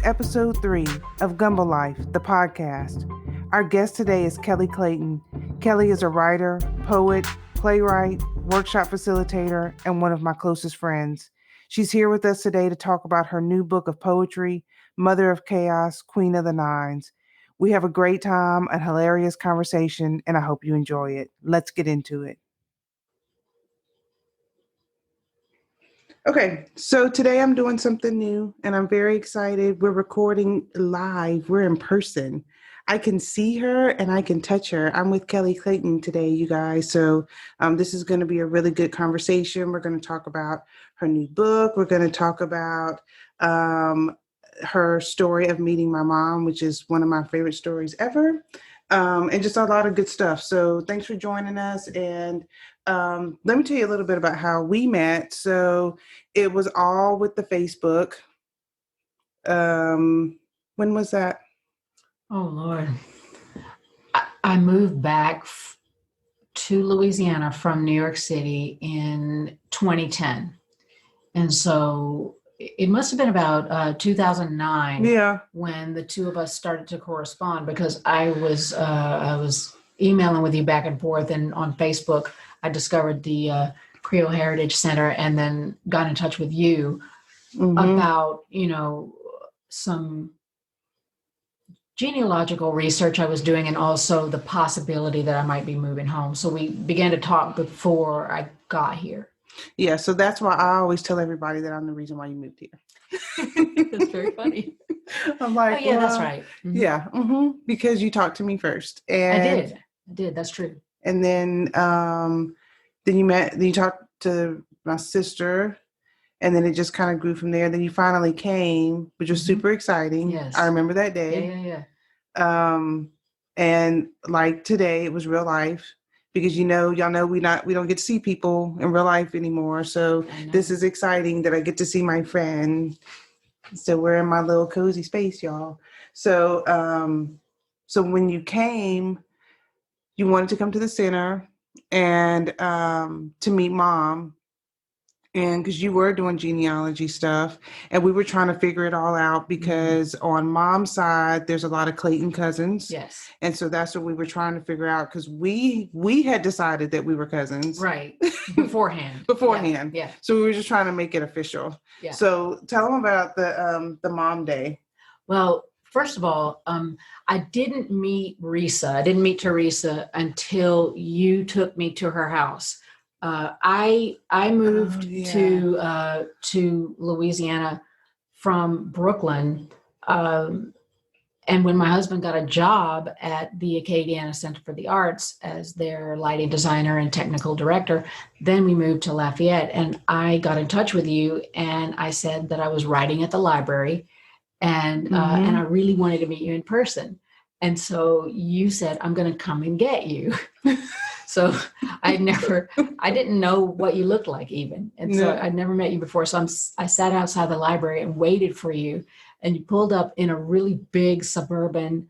episode 3 of Gumbo Life, the podcast. Our guest today is Kelly Clayton. Kelly is a writer, poet, playwright, workshop facilitator, and one of my closest friends. She's here with us today to talk about her new book of poetry, Mother of Chaos, Queen of the Nines. We have a great time, a hilarious conversation, and I hope you enjoy it. Let's get into it. Okay, so today I'm doing something new and I'm very excited. We're recording live. We're in person. I can see her and I can touch her. I'm with Kelly Clayton today, you guys. So this is going to be a really good conversation. We're going to talk about her new book. We're going to talk about her story of meeting my mom, which is one of my favorite stories ever, and just a lot of good stuff. So thanks for joining us. And let me tell you a little bit about how we met. So it was all with the Facebook. When was that? Oh, Lord. I moved back to Louisiana from New York City in 2010. And so it must have been about 2009 when the two of us started to correspond, because I was emailing with you back and forth, and on Facebook, I discovered the Creole Heritage Center and then got in touch with you about, some genealogical research I was doing, and also the possibility that I might be moving home. So we began to talk before I got here. Yeah, so that's why I always tell everybody that I'm the reason why you moved here. That's very funny. I'm like, oh, yeah, that's right. Mm-hmm. Yeah, because you talked to me first. And I did. That's true. And then you talked to my sister, and then it just kind of grew from there. Then you finally came, which was super exciting. Yes. I remember that day. Yeah. And like today, it was real life, because y'all know we don't get to see people in real life anymore. So this is exciting that I get to see my friend. So we're in my little cozy space, y'all. So so when you came, you wanted to come to the center and to meet Mom, and because you were doing genealogy stuff, and we were trying to figure it all out, because on Mom's side, there's a lot of Clayton cousins. Yes. And so that's what we were trying to figure out, because we had decided that we were cousins. Right. Beforehand. Yeah. So we were just trying to make it official. Yeah. So tell them about the Mom Day. Well, first of all, I didn't meet Risa. I didn't meet Teresa until you took me to her house. I moved to Louisiana from Brooklyn, and when my husband got a job at the Acadiana Center for the Arts as their lighting designer and technical director, then we moved to Lafayette, and I got in touch with you, and I said that I was writing at the library, and I really wanted to meet you in person. And so you said, I'm going to come and get you. So I didn't know what you looked like even. And so I'd never met you before. So I sat outside the library and waited for you. And you pulled up in a really big suburban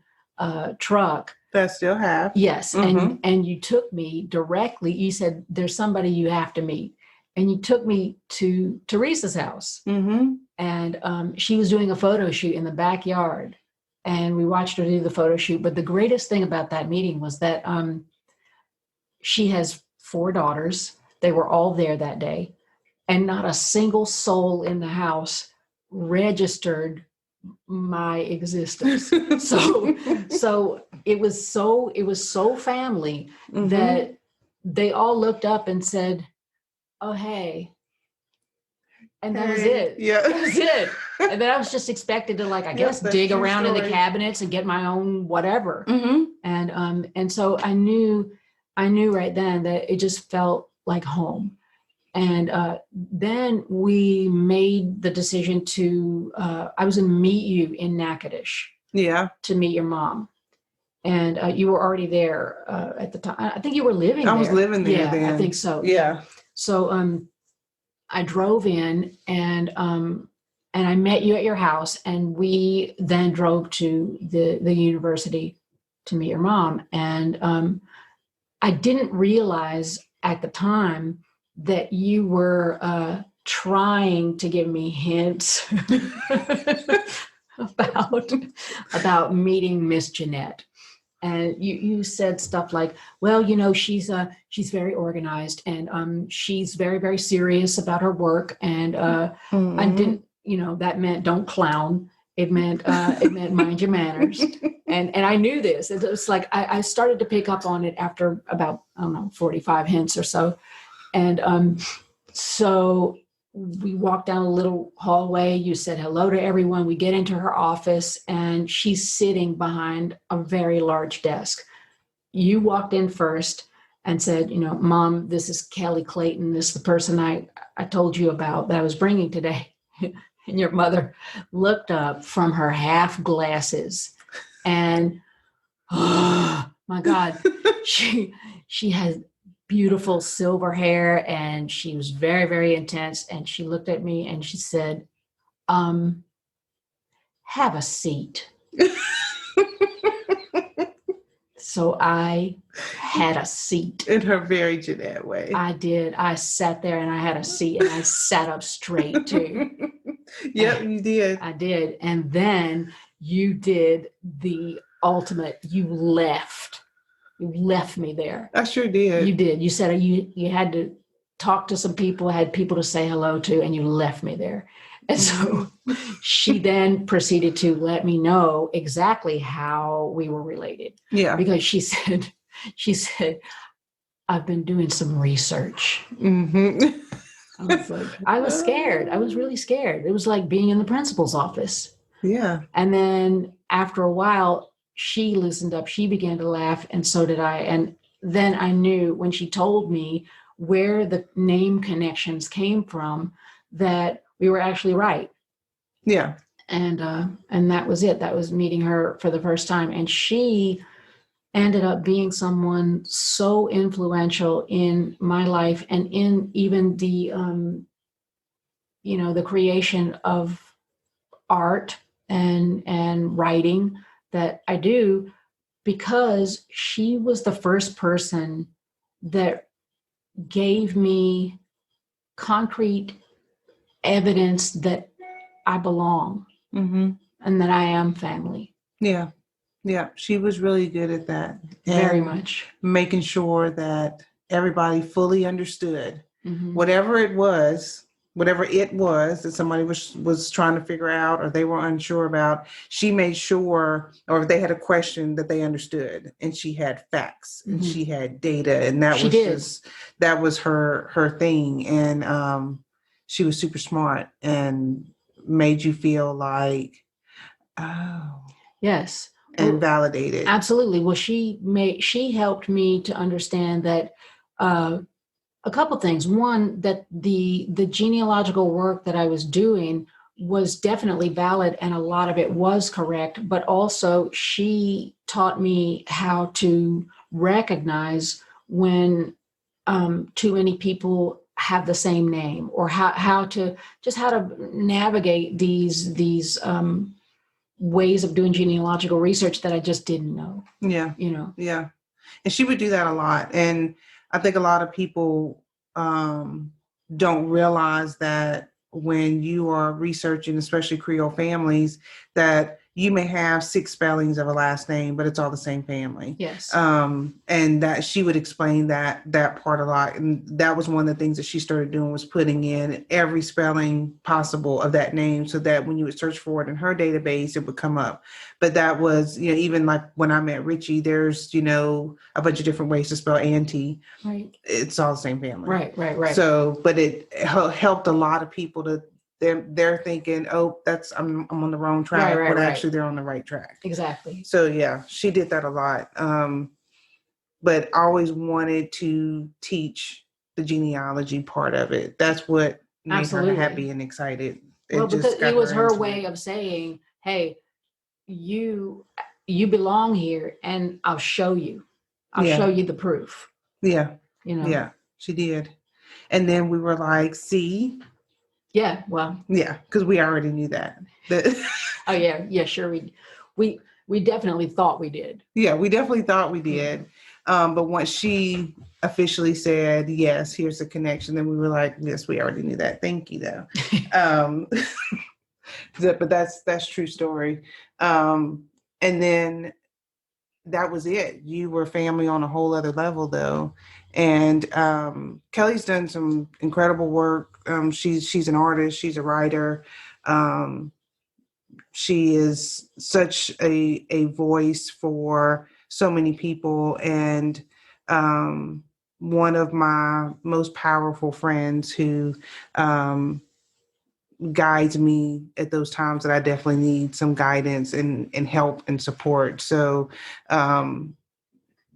truck. That I still have. Yes. And you took me directly. You said, there's somebody you have to meet. And you took me to Teresa's house. And she was doing a photo shoot in the backyard. And we watched her do the photo shoot. But the greatest thing about that meeting was that she has 4 daughters. They were all there that day. And not a single soul in the house registered my existence. So it was so family that they all looked up and said, oh, hey. And that was it. Yeah. That was it. And then I was just expected to, I guess, dig around in the cabinets and get my own whatever. And so I knew right then that it just felt like home. And then we made the decision to, I was going to meet you in Natchitoches. Yeah. To meet your mom. And you were already there at the time. I think you were living there. I was living there then. I think so. Yeah. So I drove in and I met you at your house, and we then drove to the university to meet your mom. And I didn't realize at the time that you were trying to give me hints about meeting Miss Jeanette. And you said stuff like, well, she's very organized, and she's very, very serious about her work. And I didn't, that meant don't clown. It meant mind your manners. And I knew this. It was like I started to pick up on it after about, I don't know, 45 hints or so. And so we walked down a little hallway. You said hello to everyone. We get into her office, and she's sitting behind a very large desk. You walked in first and said, Mom, this is Kelly Clayton. This is the person I told you about that I was bringing today. And your mother looked up from her half glasses, and oh my God, she had beautiful silver hair, and she was very, very intense. And she looked at me and she said, have a seat. So I had a seat. In her very Jeanette way. I did. I sat there and I had a seat, and I sat up straight too. Yep, you did. I did. And then you did the ultimate. You left me there. I sure did. You did. You said you had to talk to some people, had people to say hello to, and you left me there. And so she then proceeded to let me know exactly how we were related. Yeah. Because she said, I've been doing some research. Mm-hmm. I was scared. I was really scared. It was like being in the principal's office. Yeah. And then after a while, she loosened up. She began to laugh, and so did I. And then I knew when she told me where the name connections came from that we were actually right. Yeah. And that was it. That was meeting her for the first time. And she ended up being someone so influential in my life and in even the, the creation of art and writing that I do, because she was the first person that gave me concrete evidence that I belong, mm-hmm. and that I am family. Yeah. Yeah. She was really good at that. Very much. Making sure that everybody fully understood whatever it was that somebody was trying to figure out or they were unsure about. She made sure, or if they had a question, that they understood, and she had facts and she had data, and that was her thing. And she was super smart and made you feel like, oh, yes, and validated. Absolutely. Well, she helped me to understand that a couple things. One, that the genealogical work that I was doing was definitely valid, and a lot of it was correct. But also, she taught me how to recognize when too many people have the same name, or how to navigate these ways of doing genealogical research that I just didn't know. Yeah. Yeah. And she would do that a lot. And I think a lot of people don't realize that when you are researching, especially Creole families, that you may have 6 spellings of a last name, but it's all the same family. Yes. And that she would explain that part a lot. And that was one of the things that she started doing, was putting in every spelling possible of that name, so that when you would search for it in her database, it would come up. But that was, even like when I met Richie, there's, a bunch of different ways to spell auntie. Right. It's all the same family. Right. So, but it helped a lot of people to, they're thinking, oh, I'm on the wrong track, but actually they're on the right track. Exactly. So yeah, she did that a lot. But always wanted to teach the genealogy part of it. That's what made her happy and excited. Because it was her way of saying, hey, you belong here, and I'll show you. I'll show you the proof. Yeah. Yeah, she did. And then we were like, see? Yeah, well. Yeah, because we already knew that. Oh, yeah. Yeah, sure. We definitely thought we did. Yeah, we definitely thought we did. But once she officially said, yes, here's the connection, then we were like, yes, we already knew that. Thank you, though. But that's true story. And then that was it. You were family on a whole other level, though. And Kelly's done some incredible work. She's an artist. She's a writer. Um, she is such a voice for so many people, and one of my most powerful friends who guides me at those times that I definitely need some guidance and help and support. So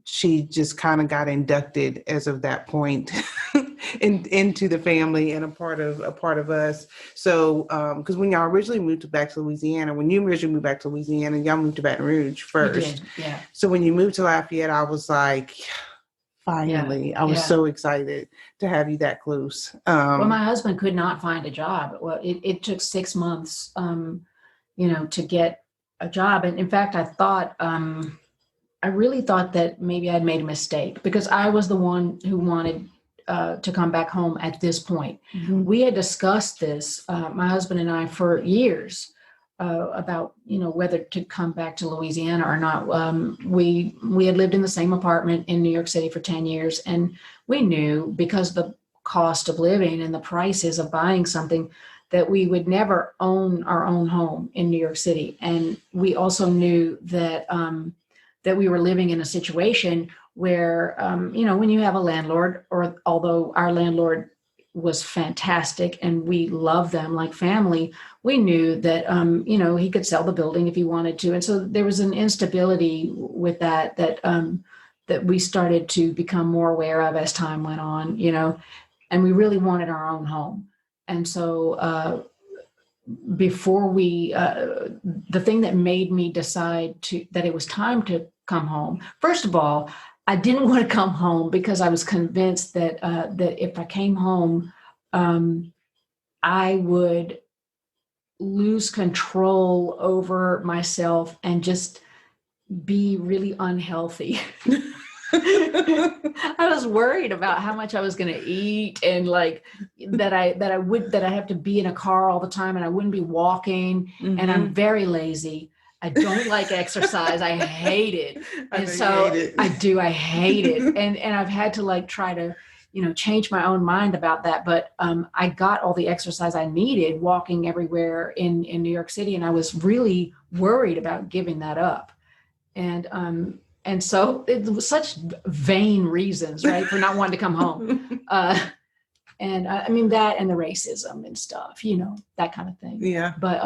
she just kind of got inducted as of that point into the family and a part of us. So because when y'all originally moved back to Louisiana, when you originally moved back to Louisiana, y'all moved to Baton Rouge first. Yeah. So when you moved to Lafayette, I was like, finally, I was so excited to have you that close. Well, my husband could not find a job. Well, it took 6 months, to get a job. And in fact, I really thought that maybe I'd made a mistake because I was the one who wanted to come back home at this point. Mm-hmm. We had discussed this, my husband and I, for years about, whether to come back to Louisiana or not. We had lived in the same apartment in New York City for 10 years. And we knew, because the cost of living and the prices of buying something, that we would never own our own home in New York City. And we also knew that that we were living in a situation where, when you have a landlord, or although our landlord was fantastic and we love them like family, we knew that, he could sell the building if he wanted to. And so there was an instability with that we started to become more aware of as time went on, and we really wanted our own home. And so before the thing that made me decide that it was time to come home, first of all, I didn't want to come home because I was convinced that if I came home, I would lose control over myself and just be really unhealthy. I was worried about how much I was going to eat, and like that I have to be in a car all the time, and I wouldn't be walking. Mm-hmm. And I'm very lazy. I don't like exercise. I hate it. And so I hate it. And I've had to try to, change my own mind about that. But I got all the exercise I needed walking everywhere in New York City. And I was really worried about giving that up. And so it was such vain reasons, right, for not wanting to come home. And I mean, that and the racism and stuff, that kind of thing. Yeah. But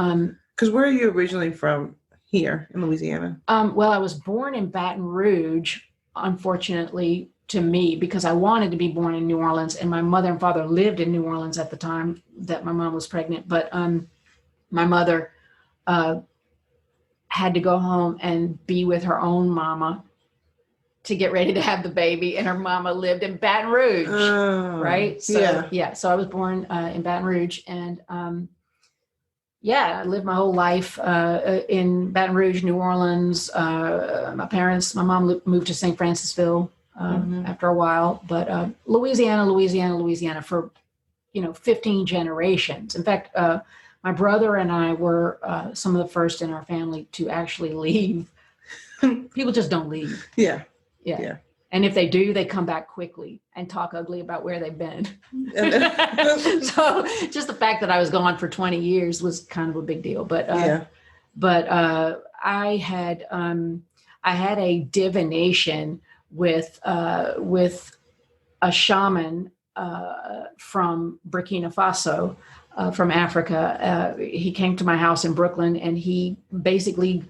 because where are you originally from here in Louisiana? Well, I was born in Baton Rouge, unfortunately to me, because I wanted to be born in New Orleans, and my mother and father lived in New Orleans at the time that my mom was pregnant. But my mother had to go home and be with her own mama to get ready to have the baby, and her mama lived in Baton Rouge, right? So so I was born in Baton Rouge, and I lived my whole life in Baton Rouge, New Orleans. My mom moved to St. Francisville after a while, but Louisiana for 15 generations. In fact, my brother and I were some of the first in our family to actually leave. People just don't leave. Yeah. And if they do, they come back quickly and talk ugly about where they've been. So just the fact that I was gone for 20 years was kind of a big deal. But I had a divination with a shaman from Burkina Faso, from Africa. He came to my house in Brooklyn, and he basically,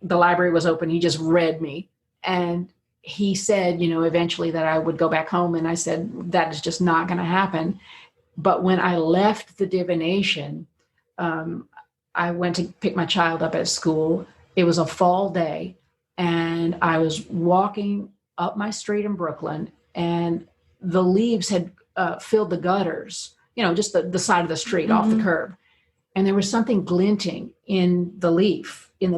the library was open. He just read me. And he said, eventually that I would go back home. And I said, that is just not going to happen. But when I left the divination, I went to pick my child up at school. It was a fall day, and I was walking up my street in Brooklyn, and the leaves had filled the gutters, just the side of the street off the curb. And there was something glinting in the leaves, it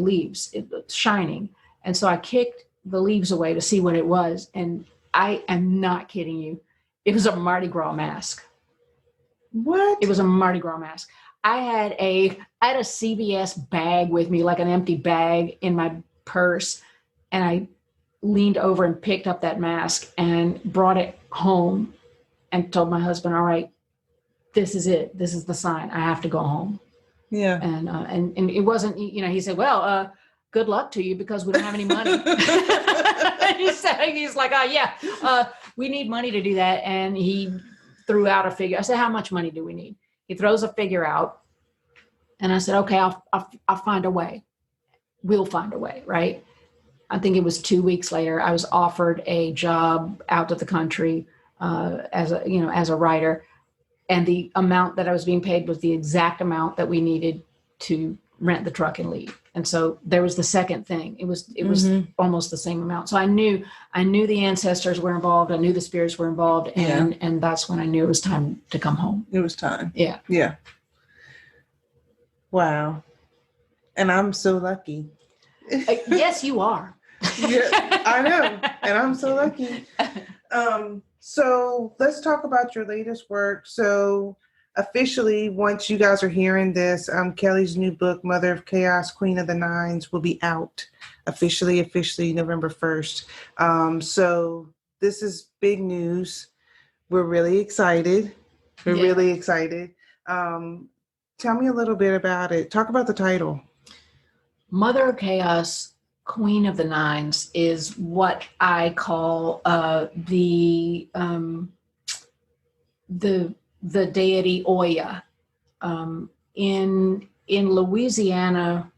was shining. And so I kicked the leaves away to see what it was. And I am not kidding you. It was a Mardi Gras mask. What? It was a Mardi Gras mask. I had a CVS bag with me, like an empty bag in my purse. And I leaned over and picked up that mask and brought it home and told my husband, all right, this is it. This is the sign. I have to go home. Yeah. And it wasn't, he said, well, good luck to you because we don't have any money. He's like, we need money to do that. And he threw out a figure. I said, how much money do we need? He throws a figure out. And I said, okay, I'll find a way. We'll find a way, right? I think it was 2 weeks later, I was offered a job out of the country as a writer. And the amount that I was being paid was the exact amount that we needed to rent the truck and leave. And so there was the second thing. It was almost the same amount. So I knew the ancestors were involved. I knew the spirits were involved. And that's when I knew it was time to come home. It was time. Yeah. Yeah. Wow. And I'm so lucky. Yes, you are. Yeah, I know. And I'm so lucky. So let's talk about your latest work. So officially, once you guys are hearing this, Kelly's new book, Mother of Chaos, Queen of the Nines, will be out officially November 1st. So this is big news. We're really excited. Really excited. Tell me a little bit about it. Talk about the title. Mother of Chaos, Queen of the Nines is what I call the deity Oya. In Louisiana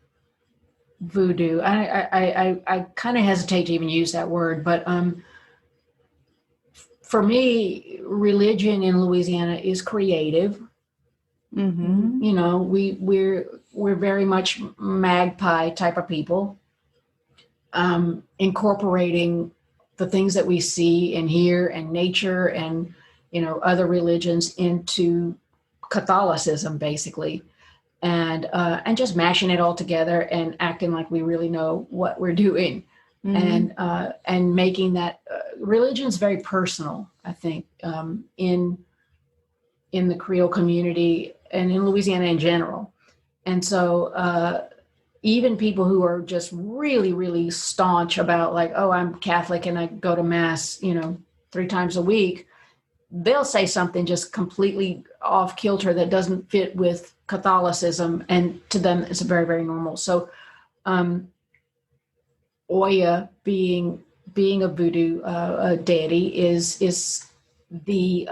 voodoo, I kind of hesitate to even use that word, but for me, religion in Louisiana is creative. Mm-hmm. We're very much magpie type of people. Incorporating the things that we see and hear and nature and, other religions into Catholicism, basically, and just mashing it all together and acting like we really know what we're doing. Mm-hmm. And making that religion's very personal, I think, in the Creole community and in Louisiana in general. And so, even people who are just really, really staunch about like, oh, I'm Catholic and I go to mass, 3 times a week, they'll say something just completely off kilter that doesn't fit with Catholicism. And to them, it's very, very normal. So Oya being a voodoo deity is the,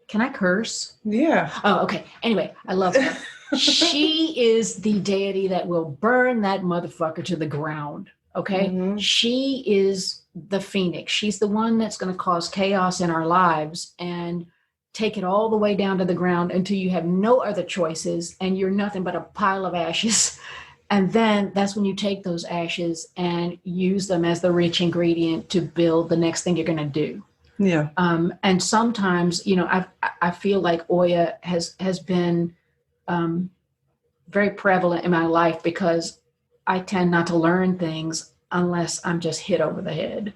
can I curse? Yeah. Oh, okay. Anyway, I love her. She is the deity that will burn that motherfucker to the ground. Okay. Mm-hmm. She is the phoenix. She's the one that's going to cause chaos in our lives and take it all the way down to the ground until you have no other choices and you're nothing but a pile of ashes. And then that's when you take those ashes and use them as the rich ingredient to build the next thing you're going to do. Yeah. And sometimes, I feel like Oya has been very prevalent in my life because I tend not to learn things unless I'm just hit over the head.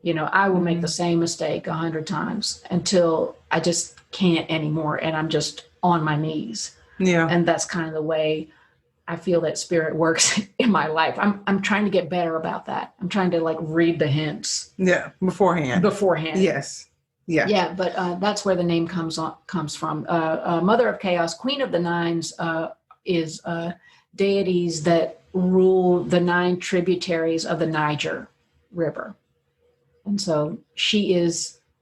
I will make the same mistake 100 times until I just can't anymore. And I'm just on my knees. Yeah. And that's kind of the way I feel that spirit works in my life. I'm trying to get better about that. I'm trying to read the hints. Yeah. Beforehand. Yes. Yeah. Yeah. But that's where the name comes from. Mother of Chaos, Queen of the Nines is deities that rule the 9 tributaries of the Niger River. And so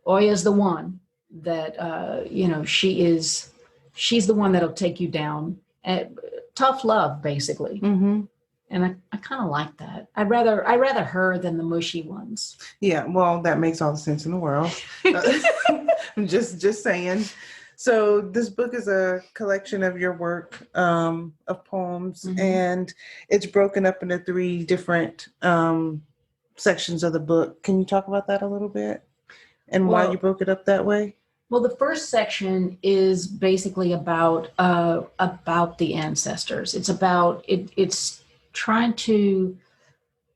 Oya's the one that, she's the one that'll take you down. Tough love, basically. Mm-hmm. And I kind of like that. I'd rather her than the mushy ones. Yeah, well, that makes all the sense in the world. I'm just saying. So this book is a collection of your work of poems, mm-hmm. and it's broken up into 3 different sections of the book. Can you talk about that a little bit and why you broke it up that way? Well, the first section is basically about the ancestors. It's about it's trying to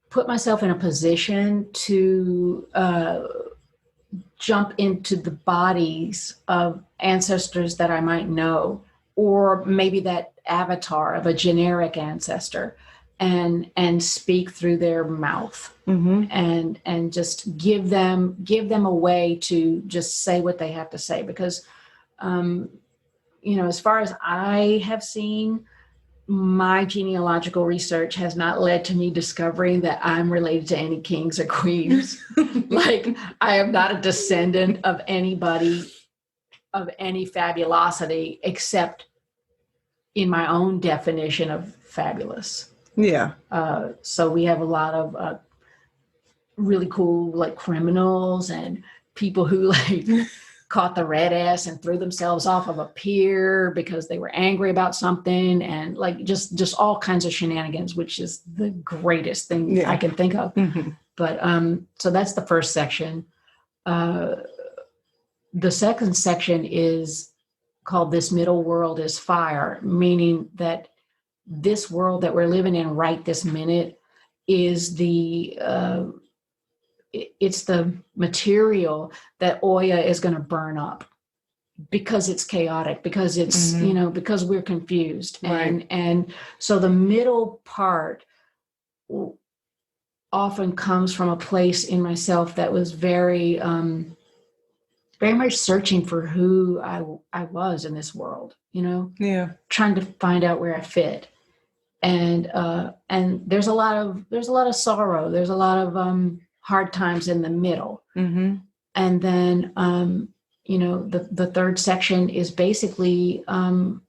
put myself in a position to jump into the bodies of ancestors that I might know or maybe that avatar of a generic ancestor, and speak through their mouth, and just give them a way to just say what they have to say. Because, as far as I have seen, my genealogical research has not led to me discovering that I'm related to any kings or queens. Like, I am not a descendant of anybody of any fabulosity, except in my own definition of fabulous. Yeah. So we have a lot of really cool, like, criminals and people who caught the red ass and threw themselves off of a pier because they were angry about something, and just all kinds of shenanigans, which is the greatest thing I can think of. But so that's the first section. The second section is called This Middle World is Fire, meaning that this world that we're living in right this minute is it's the material that Oya is going to burn up, because it's chaotic, because it's, because we're confused. Right. And so the middle part often comes from a place in myself that was very much searching for who I was in this world, trying to find out where I fit. And there's a lot of sorrow. There's a lot of hard times in the middle. And then, the third section is basically, the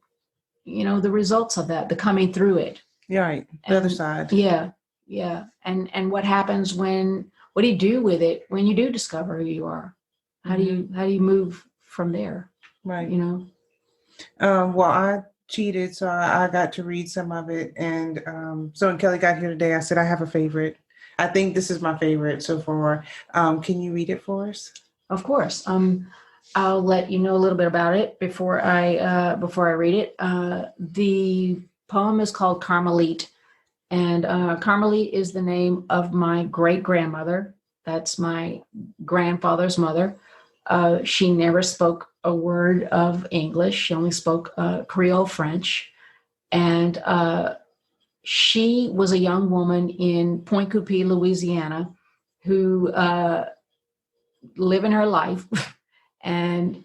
results of that, the coming through it. Right. The other side. Yeah. Yeah. And what happens what do you do with it when you do discover who you are? How do you move from there? Right. Well, I cheated, so I got to read some of it. And so when Kelly got here today, I said, I have a favorite. I think this is my favorite so far. Can you read it for us? Of course. I'll let you know a little bit about it before I read it. The poem is called Carmelite, and Carmelite is the name of my great grandmother. That's my grandfather's mother. She never spoke a word of English. She only spoke Creole French, and she was a young woman in Point Coupee, Louisiana, who living her life. And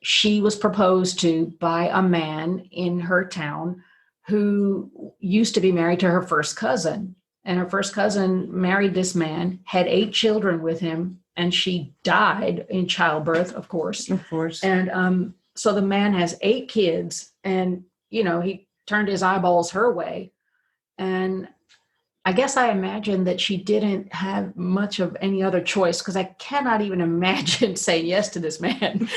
she was proposed to by a man in her town who used to be married to her first cousin. And her first cousin married this man, had 8 children with him, and she died in childbirth, of course. Of course. And so the man has 8 kids, and, he turned his eyeballs her way. And I guess I imagine that she didn't have much of any other choice, because I cannot even imagine saying yes to this man.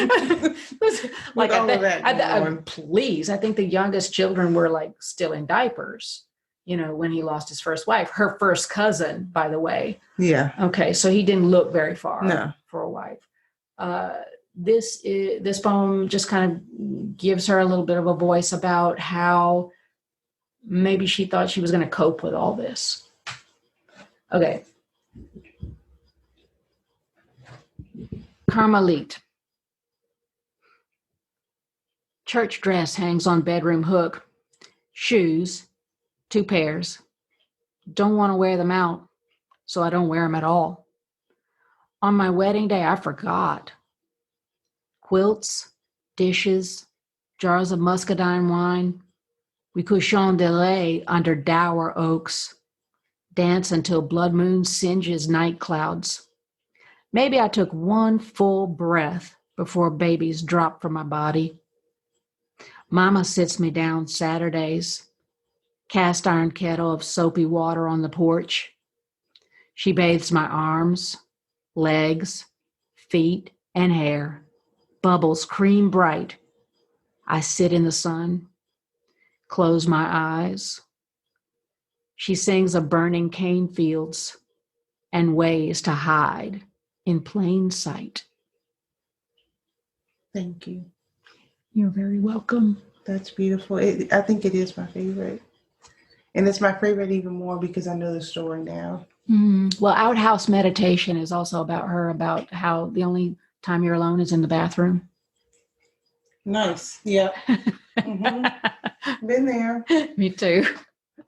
Please, I think the youngest children were still in diapers, when he lost his first wife, her first cousin, by the way. Yeah. Okay. So he didn't look very far for a wife. This poem just kind of gives her a little bit of a voice about how maybe she thought she was going to cope with all this. Okay. Carmelite. Church dress hangs on bedroom hook. Shoes, 2 pairs. Don't want to wear them out, so I don't wear them at all. On my wedding day, I forgot. Quilts, dishes, jars of muscadine wine. We couchons de lait under dour oaks, dance until blood moon singes night clouds. Maybe I took one full breath before babies dropped from my body. Mama sits me down Saturdays, cast iron kettle of soapy water on the porch. She bathes my arms, legs, feet, and hair, bubbles cream bright. I sit in the sun, close my eyes. She sings of burning cane fields and ways to hide in plain sight. Thank you. You're very welcome. That's beautiful. I think it is my favorite. And it's my favorite even more because I know the story now. Well, Outhouse Meditation is also about her, about how the only time you're alone is in the bathroom. Nice. Yeah. Mm-hmm. Been there. Me too.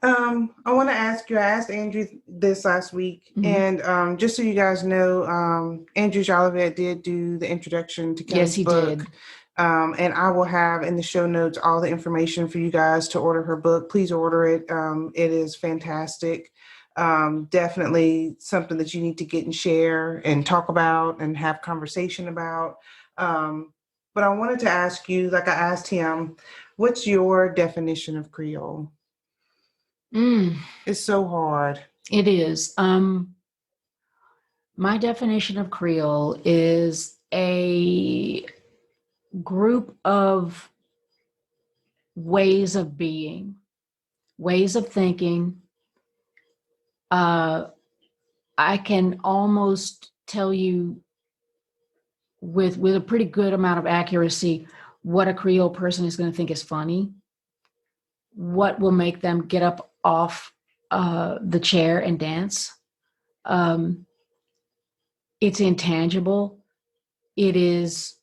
I want to ask you, I asked Andrew this last week, and just so you guys know, Andrew Jolivet did do the introduction to Yes, Kelly's he book. did. And I will have in the show notes all the information for you guys to order her book. Please order it. It is fantastic. Definitely something that you need to get and share and talk about and have conversation about. But I wanted to ask you, like I asked him, what's your definition of Creole? It's so hard. It is. My definition of Creole is a group of ways of being, ways of thinking. I can almost tell you with a pretty good amount of accuracy what a Creole person is going to think is funny, what will make them get up off the chair and dance. It's intangible. It is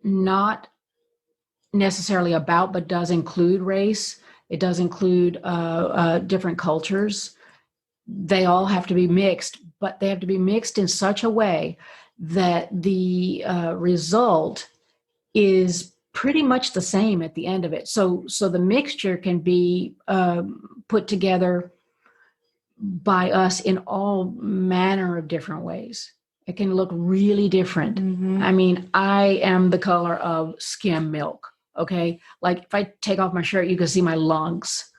not necessarily about, but does include race. It does include different cultures. They all have to be mixed, but they have to be mixed in such a way that the result is pretty much the same at the end of it. So the mixture can be put together by us in all manner of different ways. It can look really different. Mm-hmm. I mean, I am the color of skim milk. Okay. Like if I take off my shirt, you can see my lungs.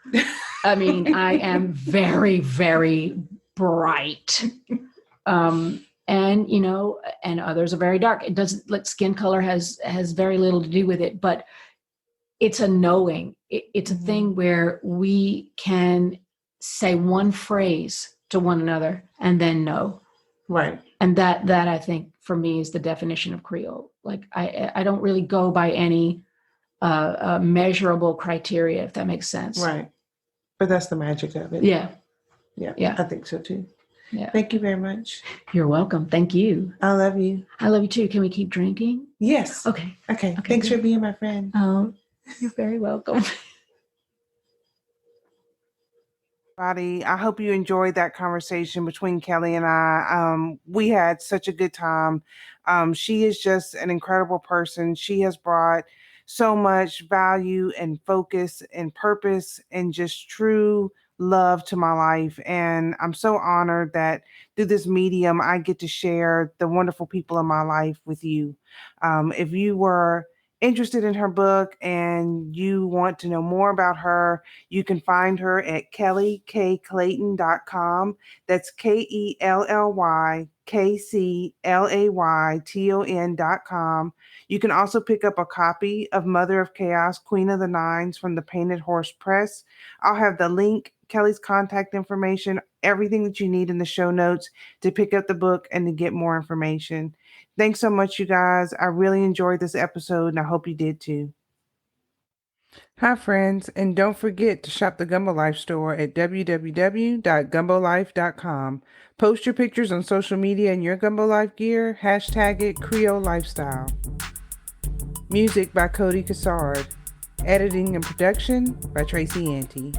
I mean, I am very, very bright. And, you know, and others are very dark. It doesn't, like skin color has very little to do with it, but it's a knowing. It's a thing where we can say one phrase to one another and then know. Right. And that I think for me is the definition of Creole. Like I don't really go by any measurable criteria, if that makes sense. Right. But that's the magic of it. Yeah. Yeah. I think so too. Yeah. Thank you very much. You're welcome. Thank you. I love you. I love you too. Can we keep drinking? Yes. Okay. Thanks for being my friend. Oh, you're very welcome. I hope you enjoyed that conversation between Kelly and I. We had such a good time. She is just an incredible person. She has brought so much value and focus and purpose and just true love to my life. And I'm so honored that through this medium, I get to share the wonderful people in my life with you. If you were interested in her book and you want to know more about her, you can find her at kellykclayton.com. That's KELLYKCLAYTON.com. You can also pick up a copy of Mother of Chaos, Queen of the Nines from the Painted Horse Press. I'll have the link, Kelly's contact information, everything that you need in the show notes to pick up the book and to get more information. Thanks so much, you guys. I really enjoyed this episode, and I hope you did too. Hi, friends, and don't forget to shop the Gumbo Life store at www.gumbolife.com. Post your pictures on social media and your Gumbo Life gear. Hashtag it Creole Lifestyle. Music by Cody Cassard. Editing and production by Tracy Ante.